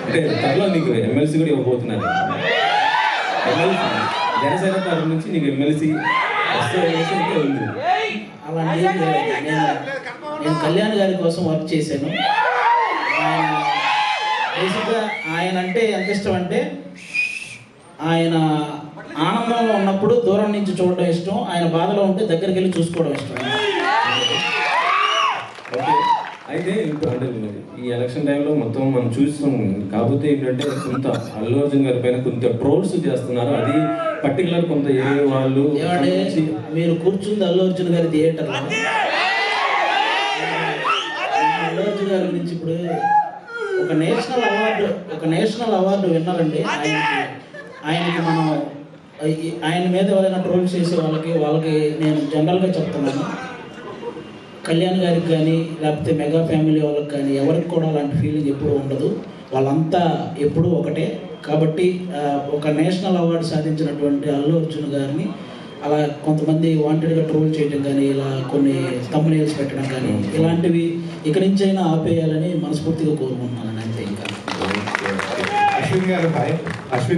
అంటే త్వరలో నీకు ఎమ్మెల్సీ కూడా ఇవ్వబోతున్నారు. ఎమ్మెల్సీ జనసేన తరఫు నుంచి నీకు ఎమ్మెల్సీ వస్తే ఉంది. అలాంటి నేను కళ్యాణ్ గారి కోసం వర్క్ చేశాను. బేసిక్గా ఆయన అంటే ఎంత ఇష్టం అంటే, ఆయన ఆనందంలో ఉన్నప్పుడు దూరం నుంచి చూడడం ఇష్టం, ఆయన బాధలో ఉంటే దగ్గరికి వెళ్ళి చూసుకోవడం ఇష్టం. ఓకే, అయితే ఇప్పుడు అంటే ఈ ఎలక్షన్ టైంలో మొత్తం మనం చూస్తాం. కాకపోతే ఏంటంటే కొంత అల్లు అర్జున్ గారి పైన కొంత ట్రోల్స్ చేస్తున్నారు. అది పర్టికులర్ కొంత ఏరియా వాళ్ళు. మీరు కూర్చుంది అల్లు అర్జున్ గారి థియేటర్లో. అల్లు అర్జున్ గారి గురించి ఇప్పుడు ఒక నేషనల్ అవార్డు విన్నారండి. ఆయనకి మనం ఆయన మీద ఎవరైనా ట్రోల్ చేసే వాళ్ళకి నేను జనరల్గా చెప్తున్నాను, కళ్యాణ్ గారికి కానీ లేకపోతే మెగా ఫ్యామిలీ వాళ్ళకి కానీ ఎవరికి కూడా అలాంటి ఫీలింగ్ ఎప్పుడూ ఉండదు. వాళ్ళంతా ఎప్పుడూ ఒకటే. కాబట్టి ఒక నేషనల్ అవార్డు సాధించినటువంటి అల్లు అర్జున్ గారిని అలా కొంతమంది వాంటెడ్గా ట్రోల్ చేయడం కానీ, ఇలా కొన్ని థంబ్నెయిల్స్ పెట్టడం కానీ, ఇలాంటివి ఇక నుంచి అయినా ఆపేయాలని మనస్ఫూర్తిగా కోరుకుంటున్నాను. అంతే. ఇంకా అశ్విన్ గారు, హాయ్. అశ్విన్